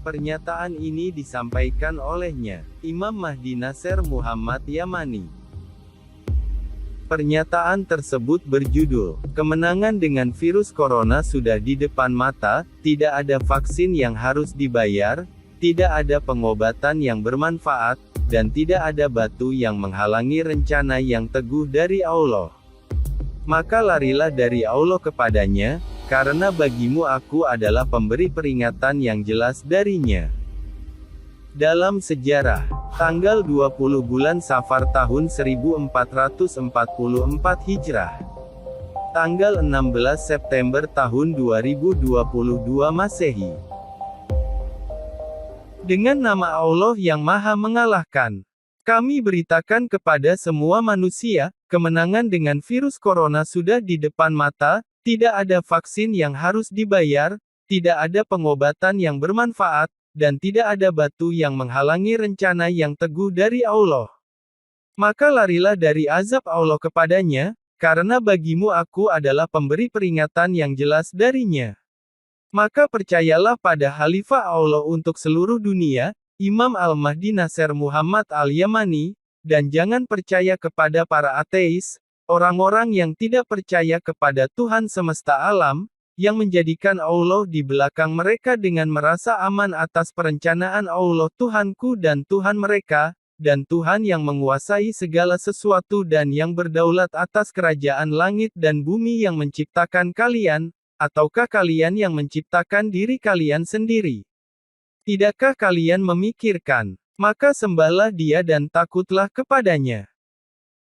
Pernyataan ini disampaikan olehnya, Imam Mahdi Nasser Muhammad Yamani. Pernyataan tersebut berjudul, "Kemenangan dengan virus corona sudah di depan mata, tidak ada vaksin yang harus dibayar, tidak ada pengobatan yang bermanfaat, dan tidak ada batu yang menghalangi rencana yang teguh dari Allah. Maka larilah dari Allah kepadanya, karena bagimu aku adalah pemberi peringatan yang jelas darinya." Dalam sejarah, tanggal 20 bulan Safar tahun 1444 Hijrah, tanggal 16 September tahun 2022 Masehi. Dengan nama Allah yang Maha Mengalahkan, kami beritakan kepada semua manusia, kemenangan dengan virus corona sudah di depan mata, tidak ada vaksin yang harus dibayar, tidak ada pengobatan yang bermanfaat, dan tidak ada batu yang menghalangi rencana yang teguh dari Allah. Maka larilah dari azab Allah kepadanya, karena bagimu aku adalah pemberi peringatan yang jelas darinya. Maka percayalah pada Khalifah Allah untuk seluruh dunia, Imam Al-Mahdi Nasser Muhammad Al-Yamani, dan jangan percaya kepada para ateis, orang-orang yang tidak percaya kepada Tuhan semesta alam, yang menjadikan Allah di belakang mereka dengan merasa aman atas perencanaan Allah Tuhanku dan Tuhan mereka, dan Tuhan yang menguasai segala sesuatu dan yang berdaulat atas kerajaan langit dan bumi yang menciptakan kalian, ataukah kalian yang menciptakan diri kalian sendiri? Tidakkah kalian memikirkan? Maka sembahlah Dia dan takutlah kepadanya.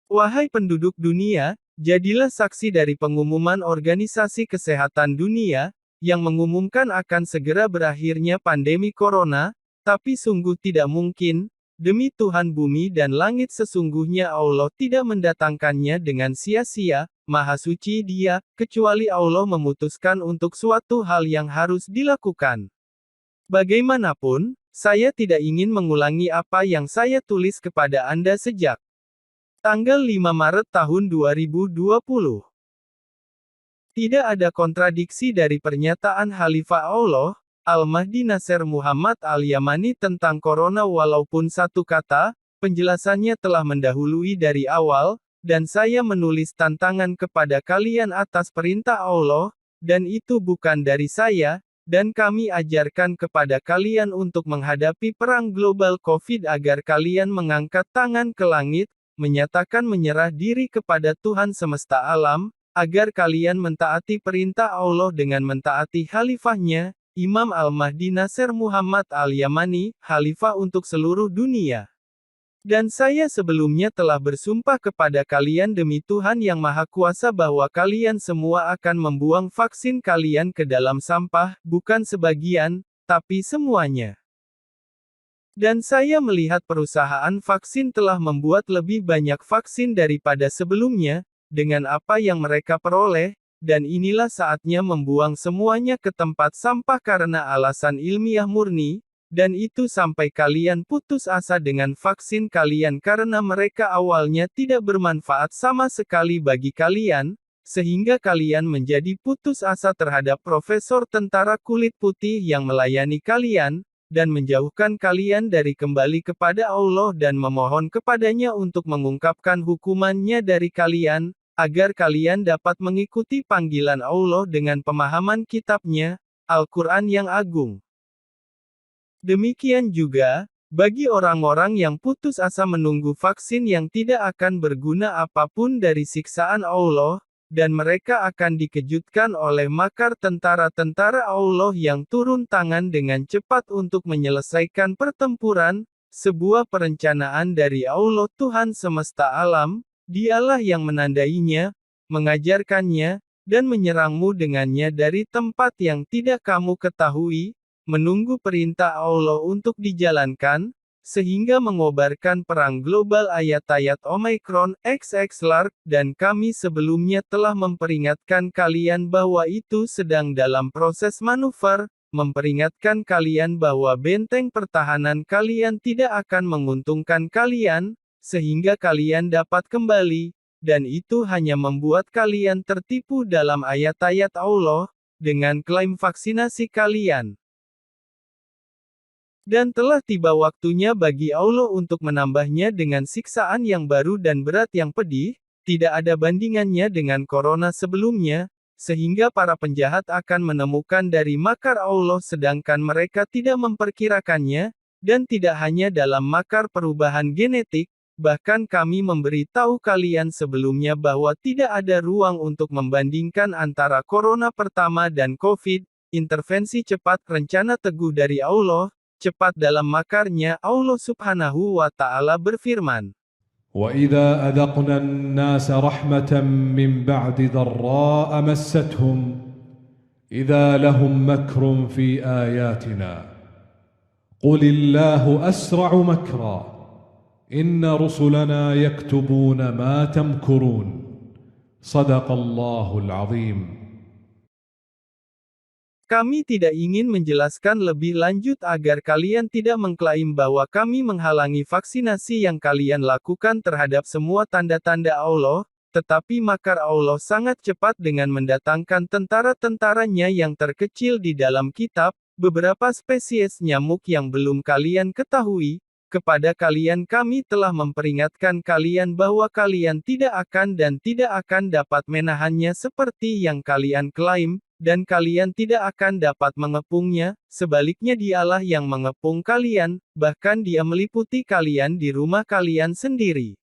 Wahai penduduk dunia, jadilah saksi dari pengumuman Organisasi Kesehatan Dunia, yang mengumumkan akan segera berakhirnya pandemi corona, tapi sungguh tidak mungkin, demi Tuhan bumi dan langit sesungguhnya Allah tidak mendatangkannya dengan sia-sia, Maha Suci Dia, kecuali Allah memutuskan untuk suatu hal yang harus dilakukan. Bagaimanapun, saya tidak ingin mengulangi apa yang saya tulis kepada Anda sejak tanggal 5 Maret tahun 2020. Tidak ada kontradiksi dari pernyataan Khalifah Allah, Al-Mahdi Nasser Muhammad Al-Yamani tentang corona walaupun satu kata, penjelasannya telah mendahului dari awal, dan saya menulis tantangan kepada kalian atas perintah Allah, dan itu bukan dari saya, dan kami ajarkan kepada kalian untuk menghadapi perang global COVID agar kalian mengangkat tangan ke langit, menyatakan menyerah diri kepada Tuhan semesta alam, agar kalian mentaati perintah Allah dengan mentaati khalifahnya, Imam Al-Mahdi Nasser Muhammad Al-Yamani, khalifah untuk seluruh dunia. Dan saya sebelumnya telah bersumpah kepada kalian demi Tuhan yang Maha Kuasa bahwa kalian semua akan membuang vaksin kalian ke dalam sampah, bukan sebagian, tapi semuanya. Dan saya melihat perusahaan vaksin telah membuat lebih banyak vaksin daripada sebelumnya, dengan apa yang mereka peroleh, dan inilah saatnya membuang semuanya ke tempat sampah karena alasan ilmiah murni, dan itu sampai kalian putus asa dengan vaksin kalian karena mereka awalnya tidak bermanfaat sama sekali bagi kalian, sehingga kalian menjadi putus asa terhadap profesor tentara kulit putih yang melayani kalian, dan menjauhkan kalian dari kembali kepada Allah dan memohon kepadanya untuk mengungkapkan hukumannya dari kalian, agar kalian dapat mengikuti panggilan Allah dengan pemahaman kitabnya, Al-Quran yang agung. Demikian juga, bagi orang-orang yang putus asa menunggu vaksin yang tidak akan berguna apapun dari siksaan Allah, dan mereka akan dikejutkan oleh makar tentara-tentara Allah yang turun tangan dengan cepat untuk menyelesaikan pertempuran, sebuah perencanaan dari Allah Tuhan semesta alam, Dialah yang menandainya, mengajarkannya, dan menyerangmu dengannya dari tempat yang tidak kamu ketahui, menunggu perintah Allah untuk dijalankan, sehingga mengobarkan perang global ayat-ayat Omicron XX lark, dan kami sebelumnya telah memperingatkan kalian bahwa itu sedang dalam proses manuver, memperingatkan kalian bahwa benteng pertahanan kalian tidak akan menguntungkan kalian, sehingga kalian dapat kembali, dan itu hanya membuat kalian tertipu dalam ayat-ayat Allah, dengan klaim vaksinasi kalian. Dan telah tiba waktunya bagi Allah untuk menambahnya dengan siksaan yang baru dan berat yang pedih, tidak ada bandingannya dengan corona sebelumnya, sehingga para penjahat akan menemukan dari makar Allah sedangkan mereka tidak memperkirakannya, dan tidak hanya dalam makar perubahan genetik, bahkan kami memberitahu kalian sebelumnya bahwa tidak ada ruang untuk membandingkan antara corona pertama dan COVID, intervensi cepat rencana teguh dari Allah, cepat dalam makarnya. Allah Subhanahu wa Ta'ala berfirman, وإذا أذقنا الناس رحمة من بعد ضراء مستهم إذا لهم مكر في آياتنا قل الله أسرع مكرا إن رسلنا يكتبون ما تمكرون صدق الله العظيم. Kami tidak ingin menjelaskan lebih lanjut agar kalian tidak mengklaim bahwa kami menghalangi vaksinasi yang kalian lakukan terhadap semua tanda-tanda Allah, tetapi makar Allah sangat cepat dengan mendatangkan tentara-tentaranya yang terkecil di dalam kitab, beberapa spesies nyamuk yang belum kalian ketahui. Kepada kalian kami telah memperingatkan kalian bahwa kalian tidak akan dan tidak akan dapat menahannya seperti yang kalian klaim, dan kalian tidak akan dapat mengepungnya, sebaliknya dialah yang mengepung kalian, bahkan dia meliputi kalian di rumah kalian sendiri.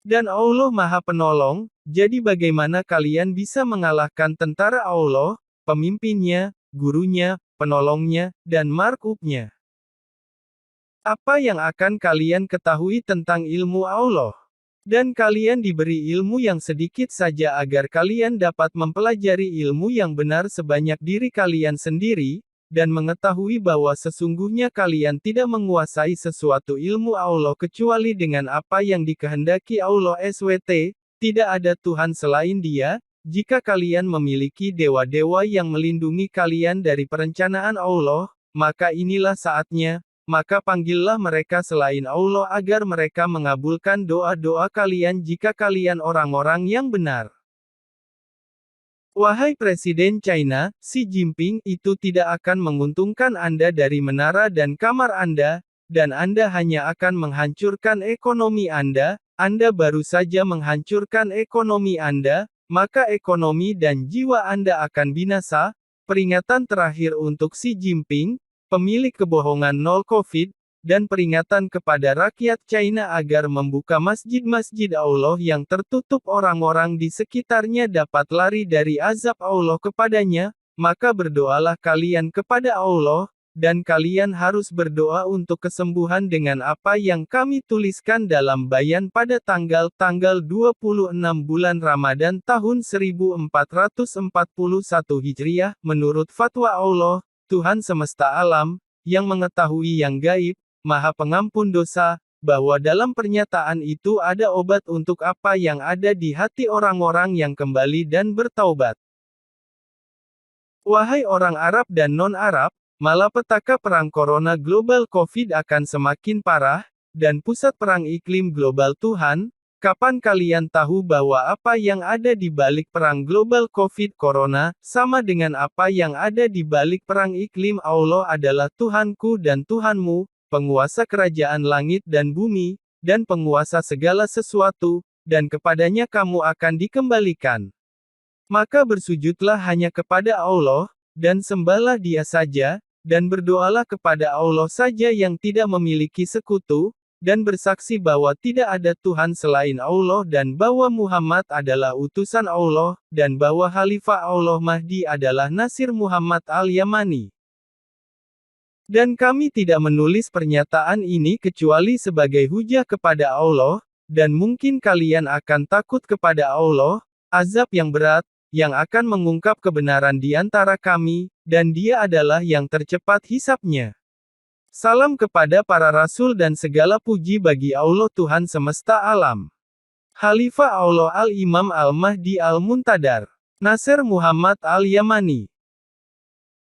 Dan Allah Maha Penolong, jadi bagaimana kalian bisa mengalahkan tentara Allah, pemimpinnya, gurunya, penolongnya, dan markupnya? Apa yang akan kalian ketahui tentang ilmu Allah? Dan kalian diberi ilmu yang sedikit saja agar kalian dapat mempelajari ilmu yang benar sebanyak diri kalian sendiri, dan mengetahui bahwa sesungguhnya kalian tidak menguasai sesuatu ilmu Allah kecuali dengan apa yang dikehendaki Allah SWT, tidak ada Tuhan selain Dia. Jika kalian memiliki dewa-dewa yang melindungi kalian dari perencanaan Allah, maka inilah saatnya. Maka panggillah mereka selain Allah agar mereka mengabulkan doa-doa kalian jika kalian orang-orang yang benar. Wahai Presiden China, Xi Jinping, itu tidak akan menguntungkan Anda dari menara dan kamar Anda, dan Anda hanya akan menghancurkan ekonomi Anda baru saja menghancurkan ekonomi Anda, maka ekonomi dan jiwa Anda akan binasa. Peringatan terakhir untuk Xi Jinping, pemilik kebohongan nol COVID, dan peringatan kepada rakyat China agar membuka masjid-masjid Allah yang tertutup orang-orang di sekitarnya dapat lari dari azab Allah kepadanya, maka berdoalah kalian kepada Allah, dan kalian harus berdoa untuk kesembuhan dengan apa yang kami tuliskan dalam bayan pada tanggal 26 bulan Ramadan tahun 1441 Hijriah, menurut fatwa Allah, Tuhan semesta alam, yang mengetahui yang gaib, Maha Pengampun dosa, bahwa dalam pernyataan itu ada obat untuk apa yang ada di hati orang-orang yang kembali dan bertaubat. Wahai orang Arab dan non-Arab, malapetaka perang corona global COVID akan semakin parah, dan pusat perang iklim global Tuhan, kapan kalian tahu bahwa apa yang ada di balik perang global COVID Corona, sama dengan apa yang ada di balik perang iklim Allah adalah Tuhanku dan Tuhanmu, penguasa kerajaan langit dan bumi, dan penguasa segala sesuatu, dan kepadanya kamu akan dikembalikan. Maka bersujudlah hanya kepada Allah, dan sembahlah Dia saja, dan berdoalah kepada Allah saja yang tidak memiliki sekutu, dan bersaksi bahwa tidak ada Tuhan selain Allah dan bahwa Muhammad adalah utusan Allah, dan bahwa Khalifah Allah Mahdi adalah Nasir Muhammad al-Yamani. Dan kami tidak menulis pernyataan ini kecuali sebagai hujah kepada Allah, dan mungkin kalian akan takut kepada Allah, azab yang berat, yang akan mengungkap kebenaran di antara kami, dan Dia adalah yang tercepat hisapnya. Salam kepada para rasul dan segala puji bagi Allah Tuhan semesta alam. Khalifah Allah Al-Imam Al-Mahdi Al-Muntadar. Nasir Muhammad Al-Yamani.